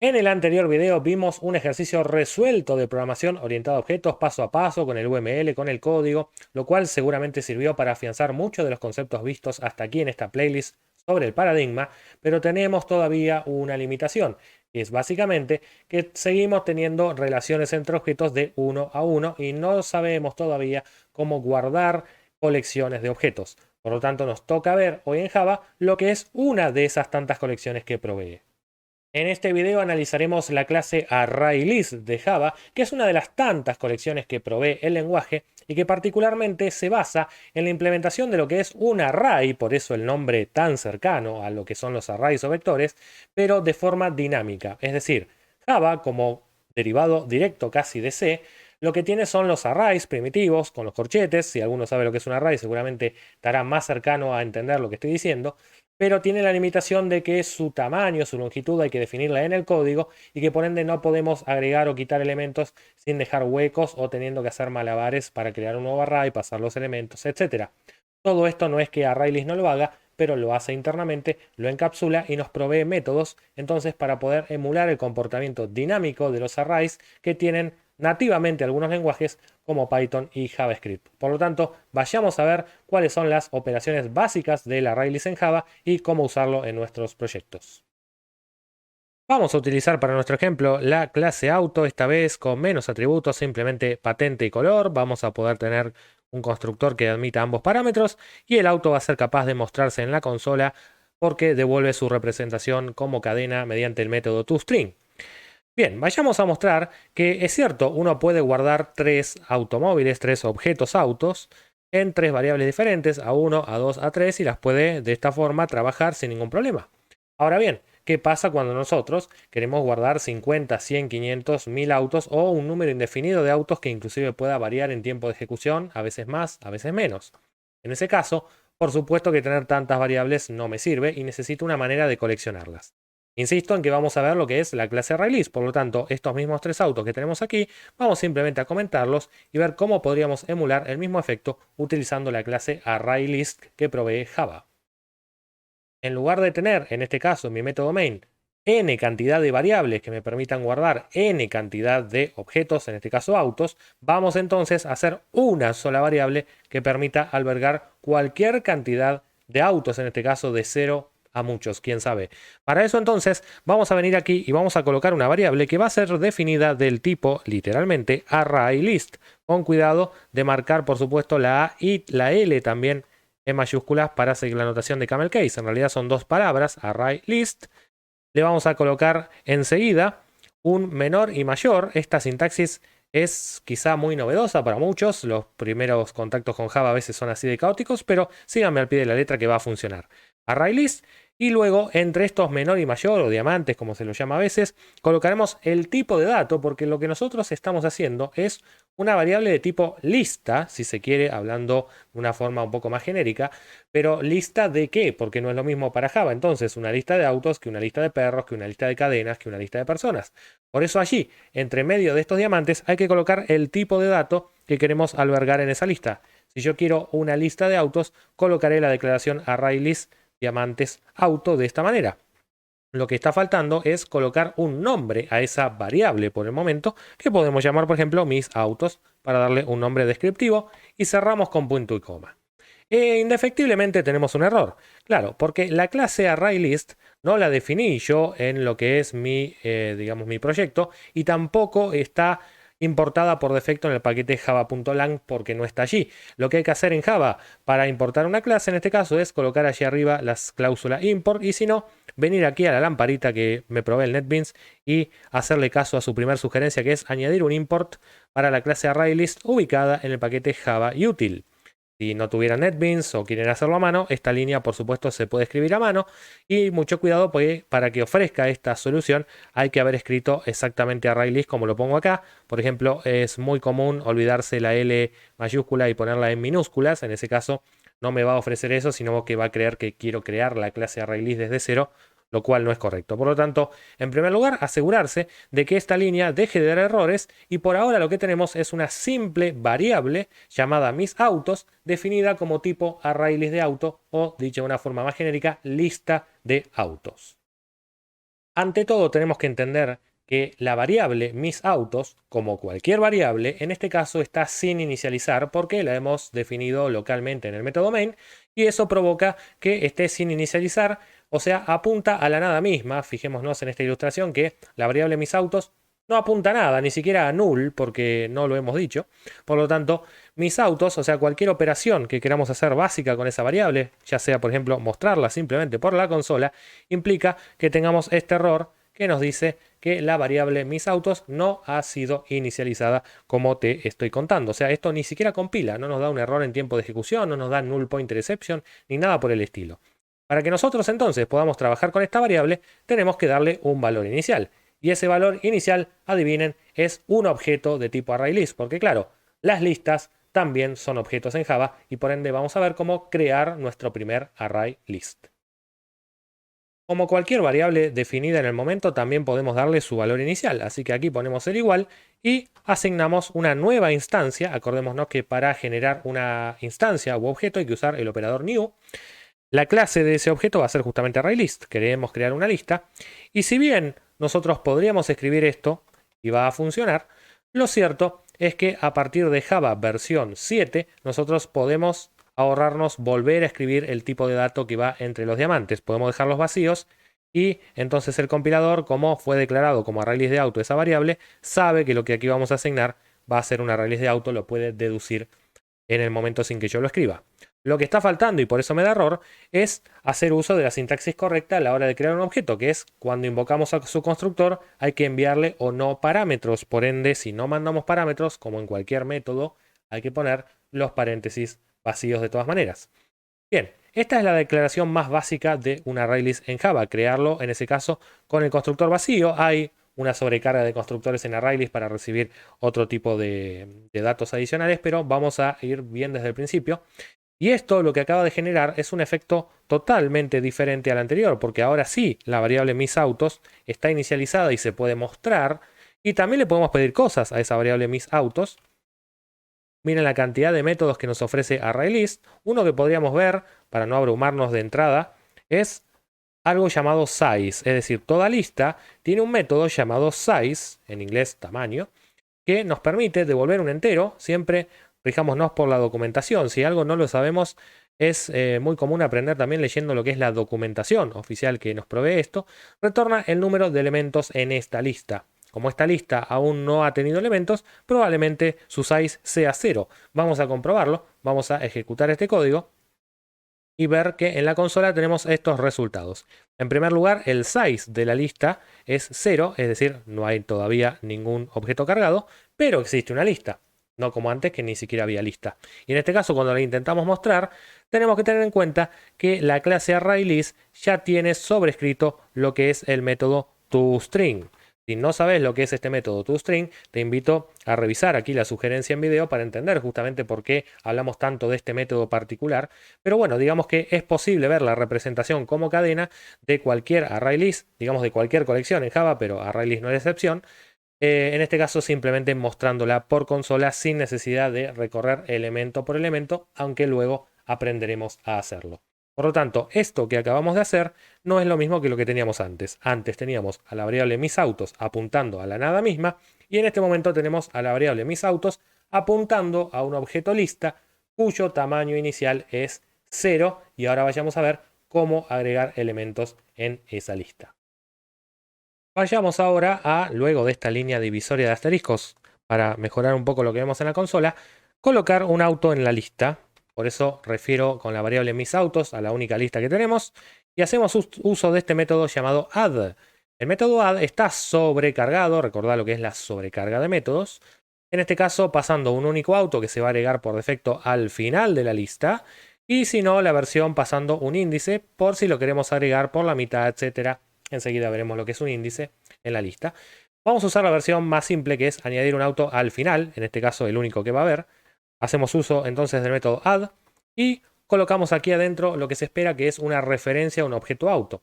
En el anterior video vimos un ejercicio resuelto de programación orientada a objetos paso a paso con el UML, con el código, lo cual seguramente sirvió para afianzar muchos de los conceptos vistos hasta aquí en esta playlist sobre el paradigma, pero tenemos todavía una limitación, que es básicamente que seguimos teniendo relaciones entre objetos de uno a uno y no sabemos todavía cómo guardar colecciones de objetos. Por lo tanto, nos toca ver hoy en Java lo que es una de esas tantas colecciones que provee. En este video analizaremos la clase ArrayList de Java, que es una de las tantas colecciones que provee el lenguaje y que particularmente se basa en la implementación de lo que es un array, por eso el nombre tan cercano a lo que son los arrays o vectores, pero de forma dinámica. Es decir, Java, como derivado directo casi de C, lo que tiene son los arrays primitivos con los corchetes. Si alguno sabe lo que es un array, seguramente estará más cercano a entender lo que estoy diciendo, pero tiene la limitación de que su tamaño, su longitud hay que definirla en el código y que por ende no podemos agregar o quitar elementos sin dejar huecos o teniendo que hacer malabares para crear un nuevo array, pasar los elementos, etc. Todo esto no es que ArrayList no lo haga, pero lo hace internamente, lo encapsula y nos provee métodos entonces para poder emular el comportamiento dinámico de los arrays que tienen nativamente algunos lenguajes como Python y JavaScript. Por lo tanto, vayamos a ver cuáles son las operaciones básicas del ArrayList en Java y cómo usarlo en nuestros proyectos. Vamos a utilizar para nuestro ejemplo la clase auto, esta vez con menos atributos, simplemente patente y color. Vamos a poder tener un constructor que admita ambos parámetros y el auto va a ser capaz de mostrarse en la consola porque devuelve su representación como cadena mediante el método toString. Bien, vayamos a mostrar que es cierto, uno puede guardar tres automóviles, tres objetos autos en tres variables diferentes, A1, A2, A3, y las puede de esta forma trabajar sin ningún problema. Ahora bien, ¿qué pasa cuando nosotros queremos guardar 50, 100, 500, 1000 autos o un número indefinido de autos que inclusive pueda variar en tiempo de ejecución, a veces más, a veces menos? En ese caso, por supuesto que tener tantas variables no me sirve y necesito una manera de coleccionarlas. Insisto en que vamos a ver lo que es la clase ArrayList, por lo tanto, estos mismos tres autos que tenemos aquí, vamos simplemente a comentarlos y ver cómo podríamos emular el mismo efecto utilizando la clase ArrayList que provee Java. En lugar de tener, en este caso, en mi método main, n cantidad de variables que me permitan guardar n cantidad de objetos, en este caso autos, vamos entonces a hacer una sola variable que permita albergar cualquier cantidad de autos, en este caso de 0 a muchos, quién sabe. Para eso entonces vamos a venir aquí y vamos a colocar una variable que va a ser definida del tipo, literalmente, ArrayList, con cuidado de marcar por supuesto la A y la L también en mayúsculas para seguir la notación de camel case. En realidad son dos palabras, ArrayList. Le vamos a colocar enseguida un menor y mayor. Esta sintaxis es quizá muy novedosa para muchos. Los primeros contactos con Java a veces son así de caóticos, pero síganme al pie de la letra que va a funcionar. ArrayList. Y luego, entre estos menor y mayor, o diamantes, como se los llama a veces, colocaremos el tipo de dato, porque lo que nosotros estamos haciendo es una variable de tipo lista, si se quiere, hablando de una forma un poco más genérica, pero ¿lista de qué? Porque no es lo mismo para Java. Entonces, una lista de autos, que una lista de perros, que una lista de cadenas, que una lista de personas. Por eso allí, entre medio de estos diamantes, hay que colocar el tipo de dato que queremos albergar en esa lista. Si yo quiero una lista de autos, colocaré la declaración ArrayList diamantes auto de esta manera. Lo que está faltando es colocar un nombre a esa variable por el momento, que podemos llamar, por ejemplo, mis autos, para darle un nombre descriptivo, y cerramos con punto y coma. Indefectiblemente tenemos un error. Claro, porque la clase ArrayList no la definí yo en lo que es mi, digamos, mi proyecto, y tampoco está importada por defecto en el paquete java.lang porque no está allí. Lo que hay que hacer en Java para importar una clase en este caso es colocar allí arriba las cláusulas import, y si no, venir aquí a la lamparita que me provee el NetBeans y hacerle caso a su primera sugerencia, que es añadir un import para la clase ArrayList ubicada en el paquete Java Util. Si no tuvieran NetBeans o quieren hacerlo a mano, esta línea por supuesto se puede escribir a mano, y mucho cuidado porque para que ofrezca esta solución hay que haber escrito exactamente ArrayList como lo pongo acá. Por ejemplo, es muy común olvidarse la L mayúscula y ponerla en minúsculas. En ese caso no me va a ofrecer eso, sino que va a creer que quiero crear la clase ArrayList desde cero, lo cual no es correcto. Por lo tanto, en primer lugar, asegurarse de que esta línea deje de dar errores, y por ahora lo que tenemos es una simple variable llamada misAutos, definida como tipo ArrayList de auto, o dicho de una forma más genérica, lista de autos. Ante todo tenemos que entender que la variable misAutos, como cualquier variable, en este caso está sin inicializar porque la hemos definido localmente en el método main y eso provoca que esté sin inicializar, o sea, apunta a la nada misma. Fijémonos en esta ilustración que la variable misAutos no apunta a nada, ni siquiera a null porque no lo hemos dicho. Por lo tanto, misAutos, o sea, cualquier operación que queramos hacer básica con esa variable, ya sea por ejemplo mostrarla simplemente por la consola, implica que tengamos este error que nos dice que la variable misAutos no ha sido inicializada como te estoy contando. O sea, esto ni siquiera compila, no nos da un error en tiempo de ejecución, no nos da null pointer exception, ni nada por el estilo. Para que nosotros entonces podamos trabajar con esta variable, tenemos que darle un valor inicial. Y ese valor inicial, adivinen, es un objeto de tipo ArrayList, porque claro, las listas también son objetos en Java y por ende vamos a ver cómo crear nuestro primer ArrayList. Como cualquier variable definida en el momento, también podemos darle su valor inicial. Así que aquí ponemos el igual y asignamos una nueva instancia. Acordémonos que para generar una instancia u objeto hay que usar el operador new. La clase de ese objeto va a ser justamente ArrayList. Queremos crear una lista. Y si bien nosotros podríamos escribir esto y va a funcionar, lo cierto es que a partir de Java versión 7 nosotros podemos ahorrarnos volver a escribir el tipo de dato que va entre los diamantes. Podemos dejarlos vacíos y entonces el compilador, como fue declarado como ArrayList de auto esa variable, sabe que lo que aquí vamos a asignar va a ser un ArrayList de auto, lo puede deducir en el momento sin que yo lo escriba. Lo que está faltando, y por eso me da error, es hacer uso de la sintaxis correcta a la hora de crear un objeto, que es cuando invocamos a su constructor hay que enviarle o no parámetros. Por ende, si no mandamos parámetros, como en cualquier método, hay que poner los paréntesis vacíos de todas maneras. Bien, esta es la declaración más básica de un ArrayList en Java. Crearlo, en ese caso, con el constructor vacío. Hay una sobrecarga de constructores en ArrayList para recibir otro tipo de datos adicionales, pero vamos a ir bien desde el principio. Y esto lo que acaba de generar es un efecto totalmente diferente al anterior, porque ahora sí la variable misAutos está inicializada y se puede mostrar, y también le podemos pedir cosas a esa variable misAutos. Miren la cantidad de métodos que nos ofrece ArrayList. Uno que podríamos ver, para no abrumarnos de entrada, es algo llamado size, es decir, toda lista tiene un método llamado size, en inglés tamaño, que nos permite devolver un entero. Siempre fijámonos por la documentación. Si algo no lo sabemos, es muy común aprender también leyendo lo que es la documentación oficial que nos provee esto. Retorna el número de elementos en esta lista. Como esta lista aún no ha tenido elementos, probablemente su size sea 0. Vamos a comprobarlo. Vamos a ejecutar este código y ver que en la consola tenemos estos resultados. En primer lugar, el size de la lista es 0, es decir, no hay todavía ningún objeto cargado, pero existe una lista. No como antes, que ni siquiera había lista. Y en este caso, cuando la intentamos mostrar, tenemos que tener en cuenta que la clase ArrayList ya tiene sobrescrito lo que es el método toString. Si no sabes lo que es este método toString, te invito a revisar aquí la sugerencia en video para entender justamente por qué hablamos tanto de este método particular. Pero bueno, digamos que es posible ver la representación como cadena de cualquier ArrayList, digamos de cualquier colección en Java, pero ArrayList no es excepción. En este caso simplemente mostrándola por consola sin necesidad de recorrer elemento por elemento, aunque luego aprenderemos a hacerlo. Por lo tanto, esto que acabamos de hacer no es lo mismo que lo que teníamos antes. Antes teníamos a la variable misAutos apuntando a la nada misma y en este momento tenemos a la variable misAutos apuntando a un objeto lista cuyo tamaño inicial es 0 y ahora vayamos a ver cómo agregar elementos en esa lista. Vayamos ahora a, luego de esta línea divisoria de asteriscos, para mejorar un poco lo que vemos en la consola, colocar un auto en la lista. Por eso refiero con la variable misAutos a la única lista que tenemos y hacemos uso de este método llamado add. El método add está sobrecargado, recordad lo que es la sobrecarga de métodos. En este caso pasando un único auto que se va a agregar por defecto al final de la lista y si no la versión pasando un índice por si lo queremos agregar por la mitad, etcétera. Enseguida veremos lo que es un índice en la lista. Vamos a usar la versión más simple que es añadir un auto al final, en este caso el único que va a haber. Hacemos uso entonces del método add y colocamos aquí adentro lo que se espera que es una referencia a un objeto auto.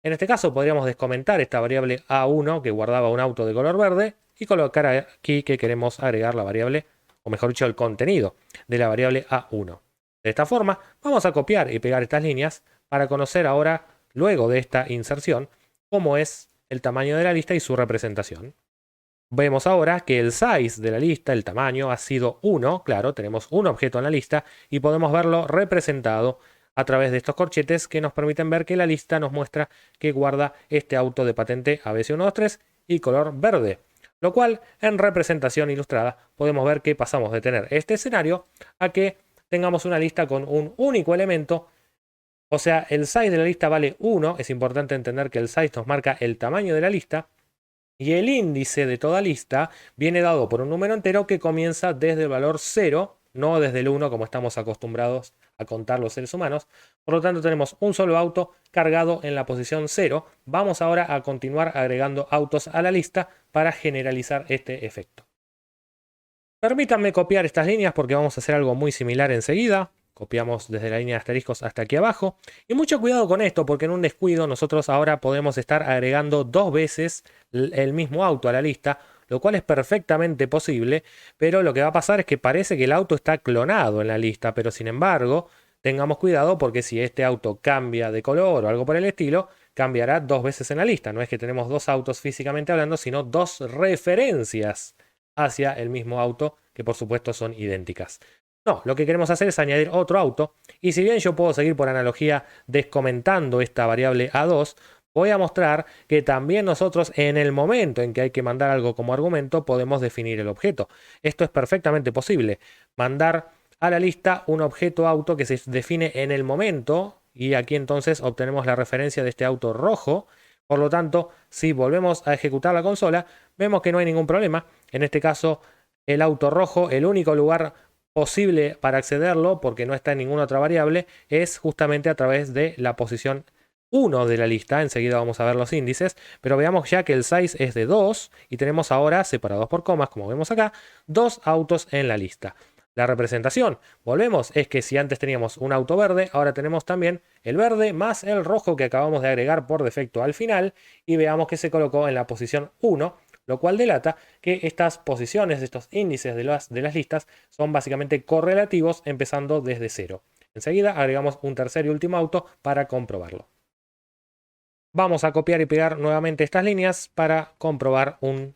En este caso podríamos descomentar esta variable A1 que guardaba un auto de color verde y colocar aquí que queremos agregar la variable, o mejor dicho el contenido de la variable A1. De esta forma vamos a copiar y pegar estas líneas para conocer ahora, luego de esta inserción, cómo es el tamaño de la lista y su representación. Vemos ahora que el size de la lista, el tamaño, ha sido 1. Claro, tenemos un objeto en la lista y podemos verlo representado a través de estos corchetes que nos permiten ver que la lista nos muestra que guarda este auto de patente ABC123 y color verde. Lo cual, en representación ilustrada, podemos ver que pasamos de tener este escenario a que tengamos una lista con un único elemento. O sea, el size de la lista vale 1. Es importante entender que el size nos marca el tamaño de la lista. Y el índice de toda lista viene dado por un número entero que comienza desde el valor 0, no desde el 1 como estamos acostumbrados a contar los seres humanos. Por lo tanto, tenemos un solo auto cargado en la posición 0. Vamos ahora a continuar agregando autos a la lista para generalizar este efecto. Permítanme copiar estas líneas porque vamos a hacer algo muy similar enseguida. Copiamos desde la línea de asteriscos hasta aquí abajo. Y mucho cuidado con esto porque en un descuido nosotros ahora podemos estar agregando 2 veces el mismo auto a la lista, lo cual es perfectamente posible, pero lo que va a pasar es que parece que el auto está clonado en la lista, pero sin embargo, tengamos cuidado porque si este auto cambia de color o algo por el estilo, cambiará 2 veces en la lista. No es que tenemos 2 autos físicamente hablando, sino 2 referencias hacia el mismo auto que por supuesto son idénticas. No, lo que queremos hacer es añadir otro auto y si bien yo puedo seguir por analogía descomentando esta variable A2, voy a mostrar que también nosotros en el momento en que hay que mandar algo como argumento podemos definir el objeto. Esto es perfectamente posible. Mandar a la lista un objeto auto que se define en el momento y aquí entonces obtenemos la referencia de este auto rojo. Por lo tanto, si volvemos a ejecutar la consola, vemos que no hay ningún problema. En este caso, el auto rojo, el único lugar posible para accederlo, porque no está en ninguna otra variable, es justamente a través de la posición 1 de la lista. Enseguida vamos a ver los índices, pero veamos ya que el size es de 2 y tenemos ahora, separados por comas, como vemos acá, 2 autos en la lista. La representación, volvemos, es que si antes teníamos un auto verde, ahora tenemos también el verde más el rojo que acabamos de agregar por defecto al final y veamos que se colocó en la posición 1, lo cual delata que estas posiciones, estos índices de las listas son básicamente correlativos empezando desde 0. Enseguida agregamos un tercer y último auto para comprobarlo. Vamos a copiar y pegar nuevamente estas líneas para comprobar un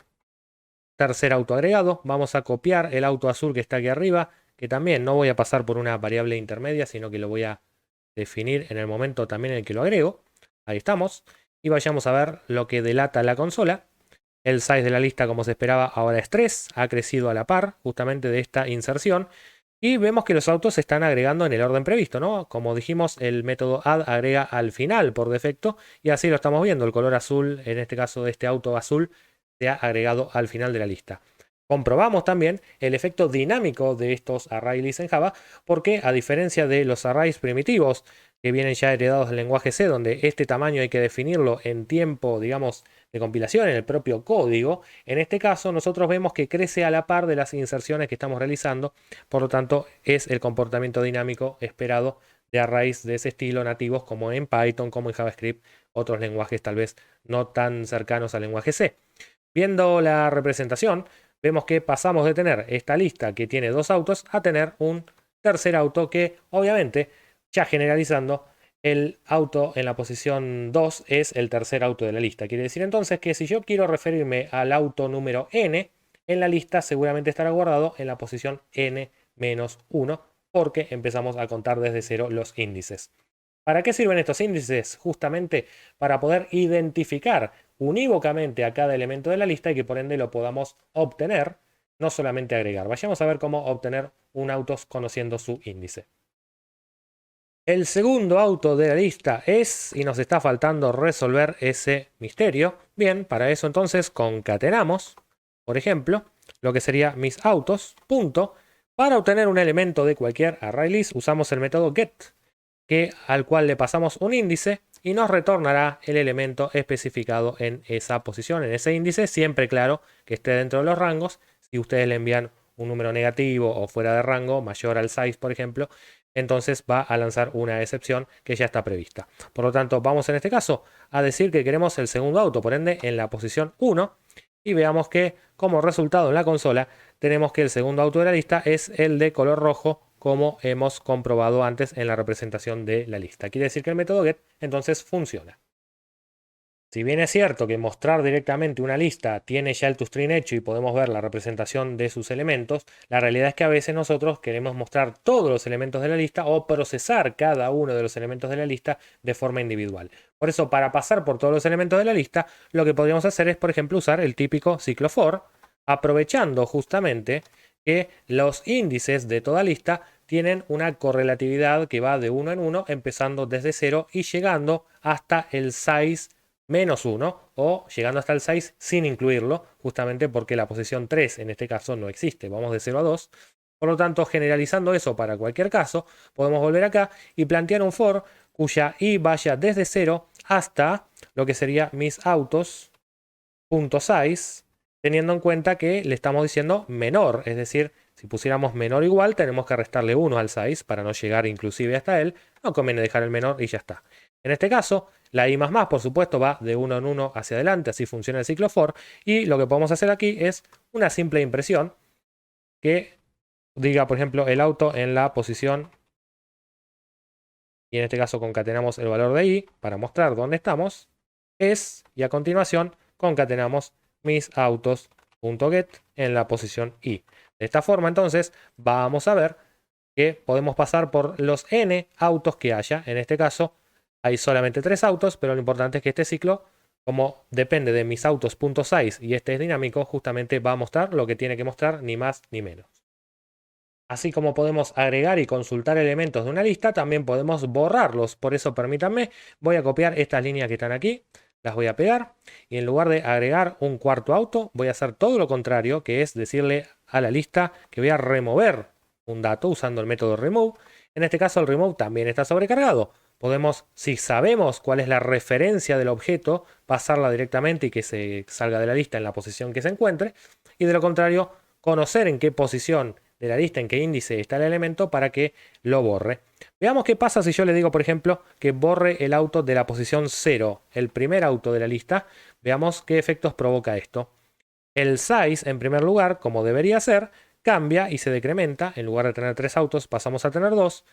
tercer auto agregado. Vamos a copiar el auto azul que está aquí arriba, que también no voy a pasar por una variable intermedia, sino que lo voy a definir en el momento también en el que lo agrego. Ahí estamos. Y vayamos a ver lo que delata la consola. El size de la lista, como se esperaba, ahora es 3. Ha crecido a la par justamente de esta inserción. Y vemos que los autos se están agregando en el orden previsto, ¿no? Como dijimos, el método add agrega al final por defecto. Y así lo estamos viendo. El color azul, en este caso de este auto azul, se ha agregado al final de la lista. Comprobamos también el efecto dinámico de estos array lists en Java, porque a diferencia de los arrays primitivos que vienen ya heredados del lenguaje C, donde este tamaño hay que definirlo en tiempo, digamos, de compilación en el propio código, en este caso nosotros vemos que crece a la par de las inserciones que estamos realizando, por lo tanto es el comportamiento dinámico esperado de arrays de ese estilo nativos como en Python, como en JavaScript, otros lenguajes tal vez no tan cercanos al lenguaje C. Viendo la representación, vemos que pasamos de tener esta lista que tiene 2 autos a tener un tercer auto que obviamente, ya generalizando, el auto en la posición 2 es el tercer auto de la lista. Quiere decir entonces que si yo quiero referirme al auto número n, en la lista seguramente estará guardado en la posición n-1 porque empezamos a contar desde 0 los índices. ¿Para qué sirven estos índices? Justamente para poder identificar unívocamente a cada elemento de la lista y que por ende lo podamos obtener, no solamente agregar. Vayamos a ver cómo obtener un auto conociendo su índice. El segundo auto de la lista es, y nos está faltando resolver ese misterio. Bien, para eso entonces concatenamos, por ejemplo, lo que sería mis autos, punto. Para obtener un elemento de cualquier array list usamos el método get, al cual le pasamos un índice y nos retornará el elemento especificado en esa posición, en ese índice, siempre claro que esté dentro de los rangos. Si ustedes le envían un número negativo o fuera de rango, mayor al size, por ejemplo, entonces va a lanzar una excepción que ya está prevista. Por lo tanto, vamos en este caso a decir que queremos el segundo auto, por ende, en la posición 1, y veamos que como resultado en la consola tenemos que el segundo auto de la lista es el de color rojo, como hemos comprobado antes en la representación de la lista. Quiere decir que el método get entonces funciona. Si bien es cierto que mostrar directamente una lista tiene ya el toString hecho y podemos ver la representación de sus elementos, la realidad es que a veces nosotros queremos mostrar todos los elementos de la lista o procesar cada uno de los elementos de la lista de forma individual. Por eso, para pasar por todos los elementos de la lista, lo que podríamos hacer es, por ejemplo, usar el típico ciclo for, aprovechando justamente que los índices de toda lista tienen una correlatividad que va de 1 en 1, empezando desde 0 y llegando hasta el size -1 o llegando hasta el 6 sin incluirlo, justamente porque la posición 3 en este caso no existe, vamos de 0 a 2. Por lo tanto, generalizando eso para cualquier caso, podemos volver acá y plantear un for cuya i vaya desde 0 hasta lo que sería mis autos.size, teniendo en cuenta que le estamos diciendo menor, es decir, si pusiéramos menor o igual, tenemos que restarle 1 al size para no llegar inclusive hasta él. No conviene dejar el menor y ya está. En este caso, la i++, por supuesto, va de 1 en 1 hacia adelante, así funciona el ciclo for. Y lo que podemos hacer aquí es una simple impresión que diga, por ejemplo, el auto en la posición. Y en este caso concatenamos el valor de i para mostrar dónde estamos. Y a continuación concatenamos mis autos.get en la posición i. De esta forma, entonces, vamos a ver que podemos pasar por los n autos que haya. En este caso, hay solamente 3 autos, pero lo importante es que este ciclo, como depende de mis autos.size y este es dinámico, justamente va a mostrar lo que tiene que mostrar, ni más ni menos. Así como podemos agregar y consultar elementos de una lista, también podemos borrarlos. Por eso, permítanme, voy a copiar estas líneas que están aquí, las voy a pegar y en lugar de agregar un cuarto auto, voy a hacer todo lo contrario, que es decirle a la lista que voy a remover un dato usando el método remove. En este caso, el remove también está sobrecargado. Podemos, si sabemos cuál es la referencia del objeto, pasarla directamente y que se salga de la lista en la posición que se encuentre. Y de lo contrario, conocer en qué posición de la lista, en qué índice está el elemento para que lo borre. Veamos qué pasa si yo le digo, por ejemplo, que borre el auto de la posición 0, el primer auto de la lista. Veamos qué efectos provoca esto. El size, en primer lugar, como debería ser, cambia y se decrementa. En lugar de tener 3 autos, pasamos a tener 2.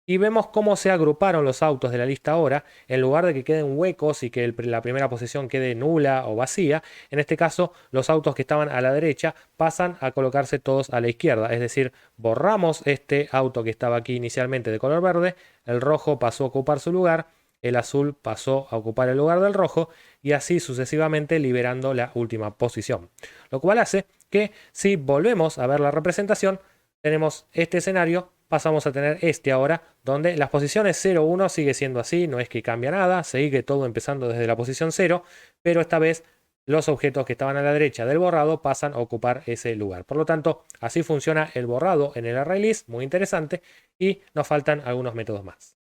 Y vemos cómo se agruparon los autos de la lista ahora. En lugar de que queden huecos y que la primera posición quede nula o vacía, en este caso los autos que estaban a la derecha pasan a colocarse todos a la izquierda. Es decir, borramos este auto que estaba aquí inicialmente de color verde, el rojo pasó a ocupar su lugar, el azul pasó a ocupar el lugar del rojo y así sucesivamente liberando la última posición. Lo cual hace que si volvemos a ver la representación, tenemos este escenario, pasamos a tener este ahora, donde las posiciones 0, 1 sigue siendo así, no es que cambia nada, sigue todo empezando desde la posición 0, pero esta vez los objetos que estaban a la derecha del borrado pasan a ocupar ese lugar. Por lo tanto, así funciona el borrado en el ArrayList, muy interesante, y nos faltan algunos métodos más.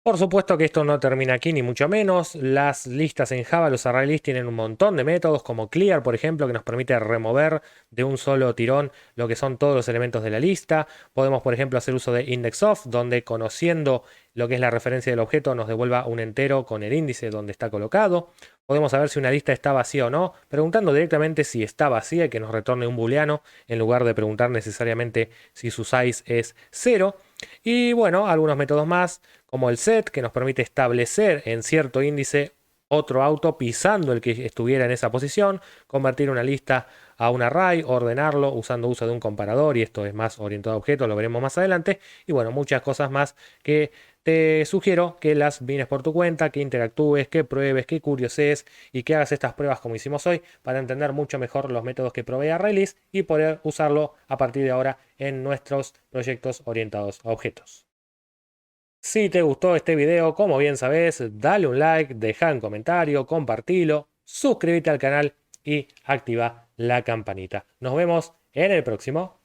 Por supuesto que esto no termina aquí, ni mucho menos. Las listas en Java, los ArrayList, tienen un montón de métodos, como clear, por ejemplo, que nos permite remover de un solo tirón lo que son todos los elementos de la lista. Podemos, por ejemplo, hacer uso de indexOf, donde conociendo lo que es la referencia del objeto nos devuelva un entero con el índice donde está colocado. Podemos saber si una lista está vacía o no, preguntando directamente si está vacía y que nos retorne un booleano, en lugar de preguntar necesariamente si su size es 0. Y bueno, algunos métodos más, como el set, que nos permite establecer en cierto índice otro auto pisando el que estuviera en esa posición, convertir una lista a un array, ordenarlo usando uso de un comparador, y esto es más orientado a objetos, lo veremos más adelante. Y bueno, muchas cosas más que te sugiero que las vienes por tu cuenta, que interactúes, que pruebes, que curioses y que hagas estas pruebas como hicimos hoy para entender mucho mejor los métodos que provee ArrayList y poder usarlo a partir de ahora en nuestros proyectos orientados a objetos. Si te gustó este video, como bien sabes, dale un like, deja un comentario, compartilo, suscríbete al canal y activa la campanita. Nos vemos en el próximo.